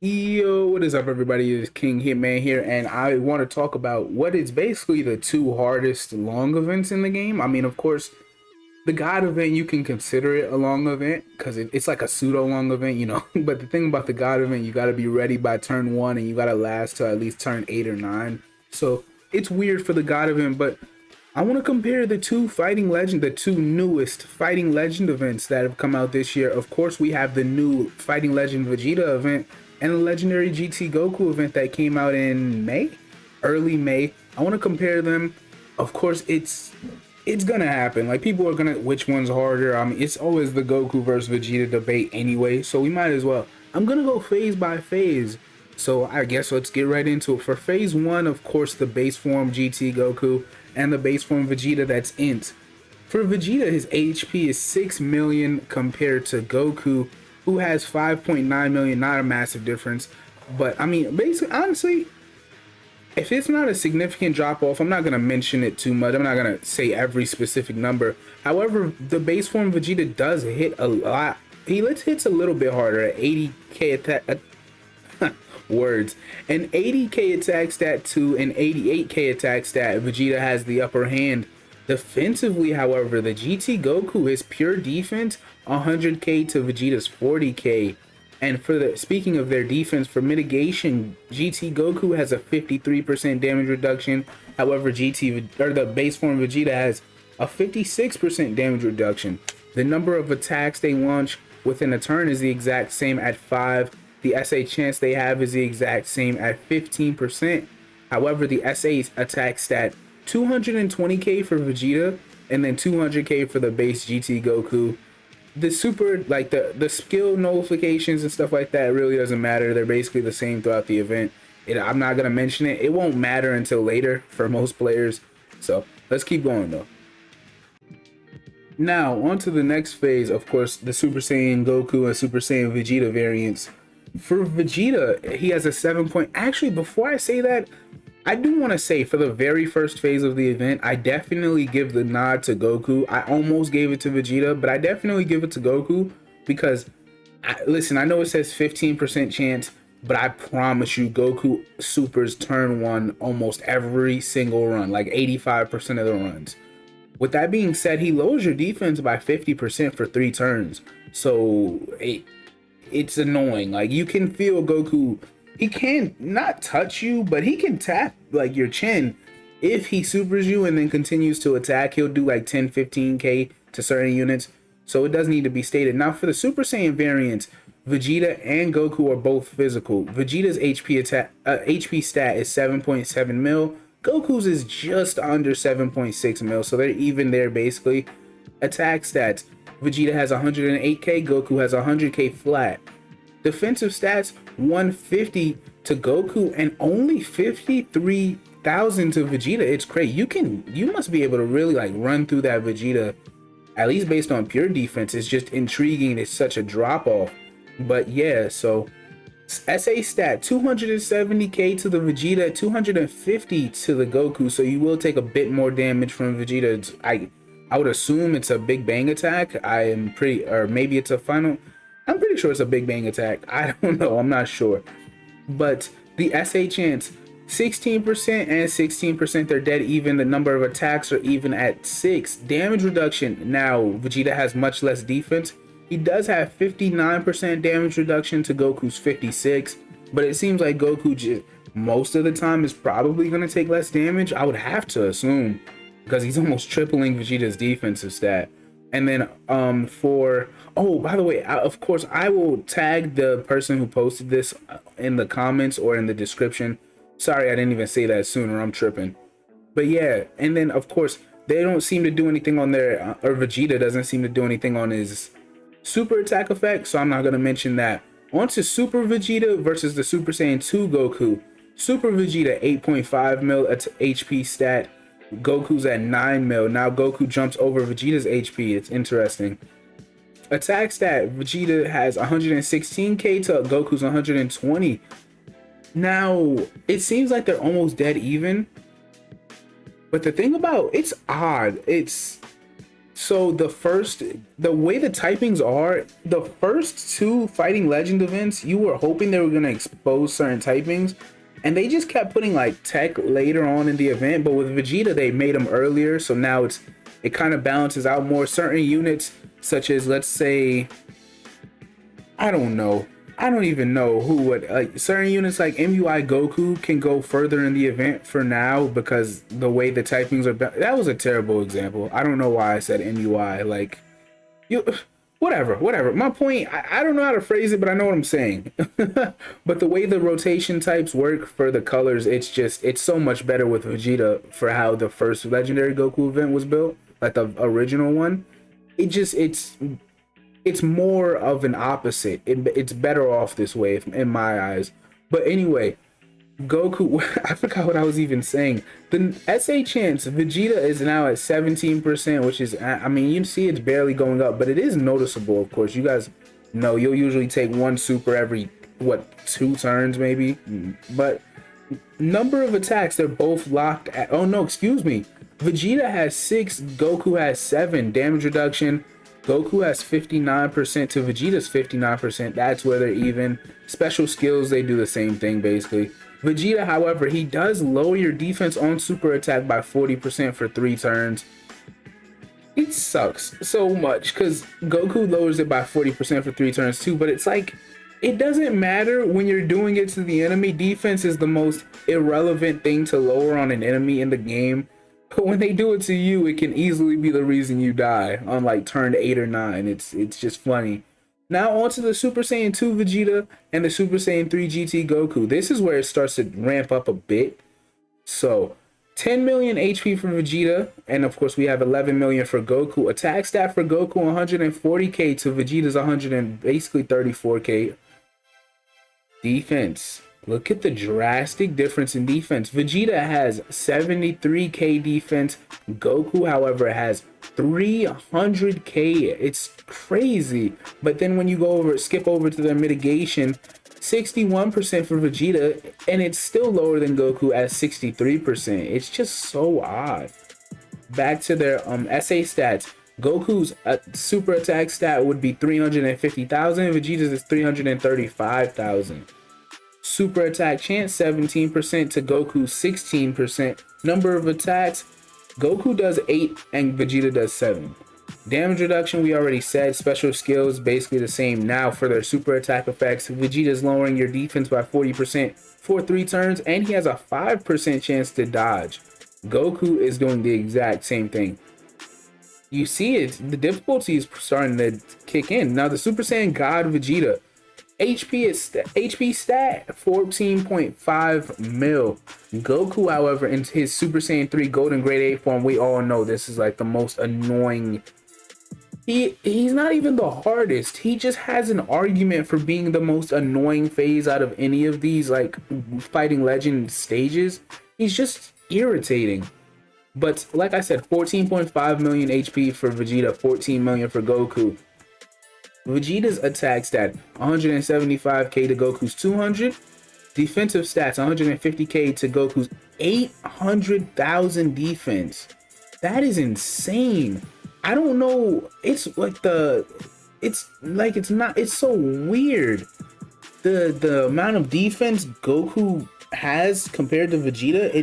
Yo, what is up, everybody? It's King Hitman here, and I want to talk about what is basically the two hardest long events in the game. I mean, of course, the God event, you can consider it a long event because it's like a pseudo long event, you know. But the thing about the God event, you got to be ready by turn one and you got to last till at least turn 8 or 9. So it's weird for the God event, but I want to compare the two newest Fighting Legend events that have come out this year. Of course, we have the new Fighting Legend Vegeta event and the Legendary GT Goku event that came out in May, early May. I want to compare them. Of course, it's gonna happen. Like, people are gonna, which one's harder? I mean, it's always the Goku versus Vegeta debate anyway, so we might as well. I'm gonna go phase by phase. So I guess let's get right into it. For phase one, of course, the base form GT Goku and the base form Vegeta, that's Int. For Vegeta, his HP is 6 million compared to Goku, who has 5.9 million. Not a massive difference, but I mean, basically, honestly, if it's not a significant drop off, I'm not gonna mention it too much. I'm not gonna say every specific number. However, the base form Vegeta does hit a lot. He hits a little bit harder at 80k attack. Words. An 80k attack stat to an 88k attack stat, Vegeta has the upper hand. Defensively, however, the GT Goku is pure defense, 100k to Vegeta's 40k. And for the speaking of their defense, for mitigation, GT Goku has a 53% damage reduction. However, the base form Vegeta has a 56% damage reduction. The number of attacks they launch within a turn is the exact same at 5. The SA chance they have is the exact same at 15%. However, the SA attack stat 220k for Vegeta and then 200k for the base GT Goku. The super, like the skill nullifications and stuff like that, really doesn't matter. They're basically the same throughout the event. I'm not gonna mention it. It won't matter until later for most players. So let's keep going though. Now on to the next phase. Of course, the Super Saiyan Goku and Super Saiyan Vegeta variants. For Vegeta, he has a 7 point. Actually, before I say that, I do want to say for the very first phase of the event, I definitely give the nod to Goku. I almost gave it to Vegeta, but I definitely give it to Goku because, listen, I know it says 15% chance, but I promise you, Goku supers turn one almost every single run, like 85% of the runs. With that being said, he lowers your defense by 50% for 3 turns. So it's annoying. Like, you can feel Goku, he can not touch you, but he can tap like your chin. If he supers you and then continues to attack, he'll do like 10-15k to certain units. So it does need to be stated. Now for the Super Saiyan variants, Vegeta and Goku are both physical. Vegeta's HP stat is 7.7 mil. Goku's is just under 7.6 mil, so they're even there basically. Attack stats, Vegeta has 108k, Goku has 100k flat. Defensive stats, 150 to Goku and only 53,000 to Vegeta. It's crazy. You must be able to really like run through that Vegeta, at least based on pure defense. It's just intriguing. It's such a drop off. But yeah, so SA stat 270k to the Vegeta, 250 to the Goku. So you will take a bit more damage from Vegeta. I would assume it's a Big Bang attack. Or maybe it's a final. I'm pretty sure it's a Big Bang attack. I don't know. I'm not sure. But the SA chance, 16% and 16%, they're dead even. The number of attacks are even at 6. Damage reduction. Now, Vegeta has much less defense. He does have 59% damage reduction to Goku's 56. But it seems like Goku just, most of the time, is probably going to take less damage. I would have to assume, because he's almost tripling Vegeta's defensive stat. And then by the way, of course, I will tag the person who posted this in the comments or in the description. Sorry, I didn't even say that sooner. I'm tripping. But yeah, and then of course, they don't seem to do anything on their, or Vegeta doesn't seem to do anything on his super attack effect, so I'm not going to mention that. On to Super Vegeta versus the Super Saiyan 2 Goku. Super Vegeta, 8.5 mil HP stat. Goku's at 9 mil. Now Goku jumps over Vegeta's HP. It's interesting. Attack stat, Vegeta has 116k to Goku's 120. Now it seems like they're almost dead even, but the thing about it's odd, it's So the way the typings are, the first two Fighting Legend events, you were hoping they were gonna expose certain typings, and they just kept putting like tech later on in the event. But with Vegeta, they made them earlier, so now it kind of balances out more. Certain units, such as, let's say, I don't know. I don't even know who would, like, certain units like MUI Goku can go further in the event for now because the way the typings are. That was a terrible example. I don't know why I said MUI. Like, you, whatever. My point, I don't know how to phrase it, but I know what I'm saying. But the way the rotation types work for the colors, it's so much better with Vegeta for how the first Legendary Goku event was built, like the original one. It's more of an opposite. It's better off this way in my eyes. But anyway, Goku, I forgot what I was even saying. The SA chance, Vegeta is now at 17%, which is, I mean, you see it's barely going up, but it is noticeable, of course. You guys know you'll usually take one super every, what, 2 turns maybe? But number of attacks, they're both locked at, oh no, excuse me. Vegeta has 6, Goku has 7. Damage reduction, Goku has 59% to Vegeta's 59%. That's where they're even. Special skills, they do the same thing basically. Vegeta, however, he does lower your defense on super attack by 40% for 3 turns. It sucks so much because Goku lowers it by 40% for 3 turns too, but it's like, it doesn't matter when you're doing it to the enemy. Defense is the most irrelevant thing to lower on an enemy in the game. But when they do it to you, it can easily be the reason you die on like turn 8 or 9. It's just funny. Now onto the Super Saiyan 2 Vegeta and the Super Saiyan 3 GT Goku. This is where it starts to ramp up a bit. So 10 million HP for Vegeta, and of course we have 11 million for Goku. Attack stat for Goku 140k to Vegeta's 100 and basically 34k. Defense. Look at the drastic difference in defense. Vegeta has 73k defense. Goku, however, has 300k. It's crazy. But then when you skip over to their mitigation, 61% for Vegeta, and it's still lower than Goku at 63%. It's just so odd. Back to their SA stats. Goku's super attack stat would be 350,000. Vegeta's is 335,000. Super attack chance 17% to Goku's 16%. Number of attacks, Goku does 8 and Vegeta does 7. Damage reduction, we already said. Special skills, basically the same. Now for their super attack effects, Vegeta's lowering your defense by 40% for 3 turns, and he has a 5% chance to dodge. Goku is doing the exact same thing. You see it, the difficulty is starting to kick in. Now the Super Saiyan God Vegeta, HP stat 14.5 mil. Goku, however, in his Super Saiyan 3 Golden Grade 8 form, we all know this is like the most annoying. He's not even the hardest. He just has an argument for being the most annoying phase out of any of these like Fighting Legend stages. He's just irritating. But like I said, 14.5 million HP for Vegeta, 14 million for Goku. Vegeta's attack stat 175k to Goku's 200. Defensive stats 150k to Goku's 800,000 defense. That is insane. I don't know. It's so weird. The amount of defense Goku has compared to Vegeta,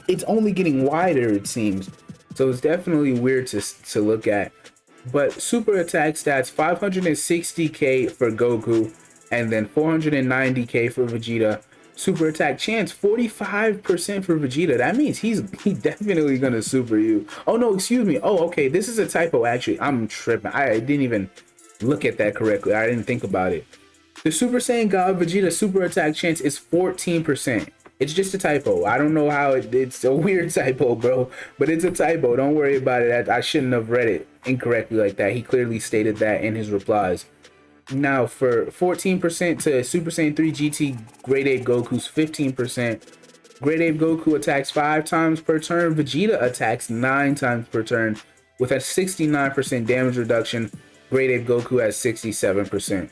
it's only getting wider, it seems. So it's definitely weird to look at. But super attack stats 560k for Goku and then 490k for Vegeta. Super attack chance 45% for Vegeta. That means he's definitely gonna super you. Oh no, excuse me. Oh, okay, this is a typo actually. I'm tripping. I didn't even look at that correctly. I didn't think about it. The Super Saiyan God Vegeta super attack chance is 14%. It's just a typo. I don't know how it's a weird typo, bro, but it's a typo. Don't worry about it. I shouldn't have read it incorrectly like that. He clearly stated that in his replies. Now for 14% to Super Saiyan 3 GT Grade 8 Goku's 15%. Grade 8 Goku attacks 5 times per turn. Vegeta attacks 9 times per turn with a 69% damage reduction. Grade 8 Goku has 67%.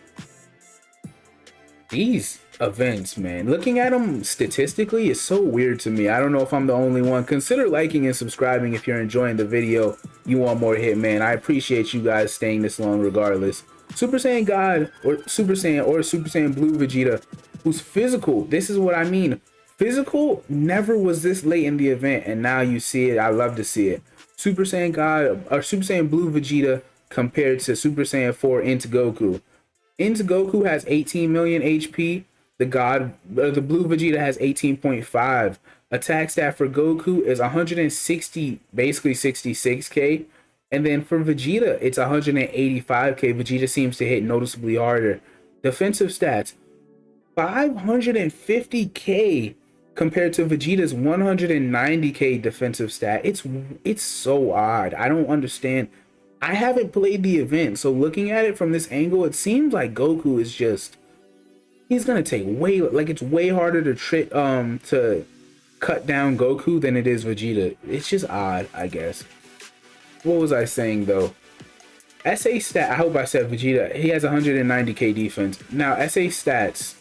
These events, man, looking at them statistically is so weird to me. I don't know if I'm the only one. Consider liking and subscribing if you're enjoying the video. You want more Hitman. I appreciate you guys staying this long regardless. Super Saiyan God or Super Saiyan Blue Vegeta, who's physical. This is what I mean. Physical never was this late in the event, and now you see it. I love to see it. Super Saiyan God or Super Saiyan Blue Vegeta compared to Super Saiyan 4 into Goku. Into Goku has 18 million HP. The Blue Vegeta has 18.5. Attack stat for Goku is 160, basically 66k. And then for Vegeta, it's 185k. Vegeta seems to hit noticeably harder. Defensive stats, 550k compared to Vegeta's 190k defensive stat. It's so odd. I don't understand. I haven't played the event, so looking at it from this angle, it seems like Goku is just, he's gonna take it's way harder to cut down Goku than it is Vegeta. It's just odd, I guess. What was I saying though? SA stat, I hope I said Vegeta, he has 190k defense. Now SA stats,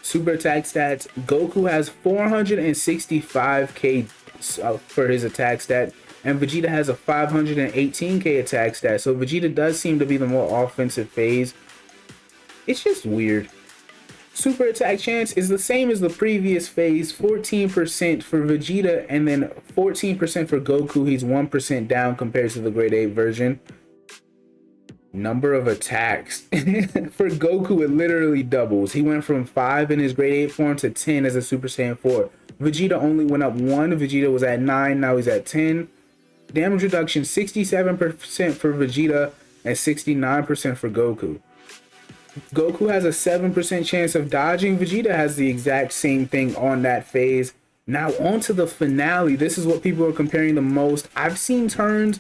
super attack stats, Goku has 465k for his attack stat, and Vegeta has a 518k attack stat. So Vegeta does seem to be the more offensive phase. It's just weird. Super attack chance is the same as the previous phase, 14% for Vegeta and then 14% for Goku. He's 1% down compared to the grade 8 version. Number of attacks for Goku, it literally doubles. He went from 5 in his grade 8 form to 10 as a Super Saiyan 4. Vegeta only went up 1. Vegeta was at 9, now he's at 10. Damage reduction 67% for Vegeta and 69% for Goku. Goku has a 7% chance of dodging. Vegeta has the exact same thing on that phase. Now on to the finale. This is what people are comparing the most. I've seen turns,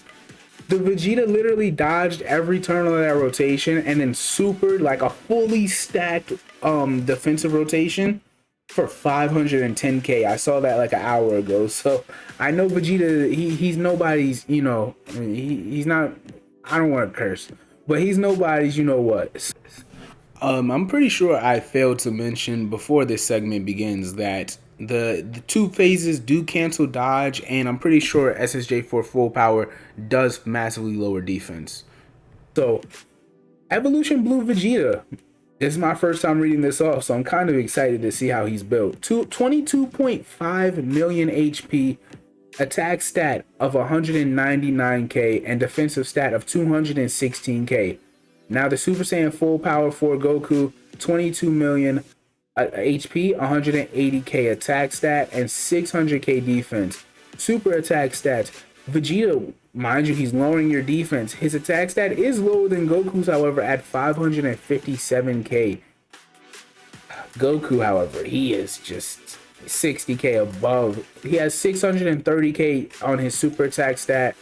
the Vegeta literally dodged every turn on that rotation and then supered like a fully stacked defensive rotation for 510k. I saw that like an hour ago. So I know Vegeta, he's nobody's, you know, he's not, I don't want to curse, but he's nobody's, you know what. I'm pretty sure I failed to mention before this segment begins that the two phases do cancel dodge, and I'm pretty sure SSJ4 full power does massively lower defense. So Evolution Blue Vegeta, this is my first time reading this off, so I'm kind of excited to see how he's built. 22.5 million HP, attack stat of 199k, and defensive stat of 216k. Now the Super Saiyan full power for Goku, 22 million HP, 180k attack stat, and 600k defense. Super attack stats, Vegeta, mind you, he's lowering your defense. His attack stat is lower than Goku's, however, at 557k. Goku, however, he is just 60k above. He has 630k on his super attack stat.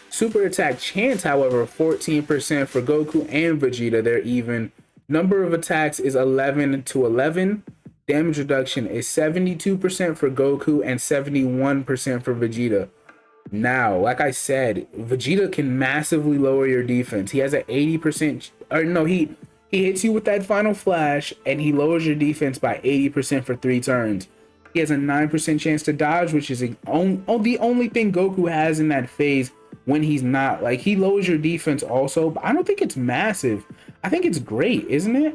Super attack chance, however, 14% for Goku and Vegeta. They're even. Number of attacks is 11 to 11. Damage reduction is 72% for Goku and 71% for Vegeta. Now, like I said, Vegeta can massively lower your defense. He has an 80%, or no, he hits you with that final flash and he lowers your defense by 80% for 3 turns. He has a 9% chance to dodge, which is the only thing Goku has in that phase when he's not. Like, he lowers your defense also, but I don't think it's massive. I think it's great, isn't it?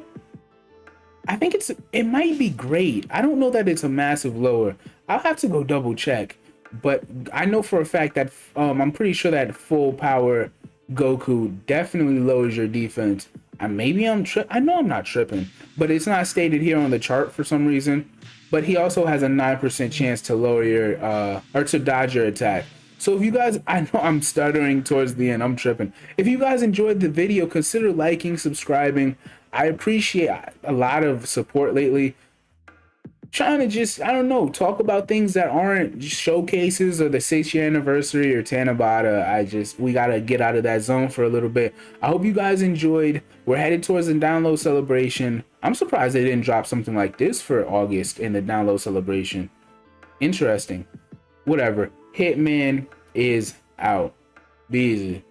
I think it might be great. I don't know that it's a massive lower. I'll have to go double check, but I know for a fact that I'm pretty sure that full power Goku definitely lowers your defense. And maybe I know I'm not tripping, but it's not stated here on the chart for some reason. But he also has a 9% chance to lower your or to dodge your attack. So if you guys, I know I'm stuttering towards the end, I'm tripping. If you guys enjoyed the video, consider liking, subscribing. I appreciate a lot of support lately. Trying to just, I don't know, talk about things that aren't showcases or the 6th-year anniversary or Tanabata. We gotta get out of that zone for a little bit. I hope you guys enjoyed. We're headed towards the download celebration. I'm surprised they didn't drop something like this for August in the download celebration. Interesting. Whatever. Hitman is out. Be easy.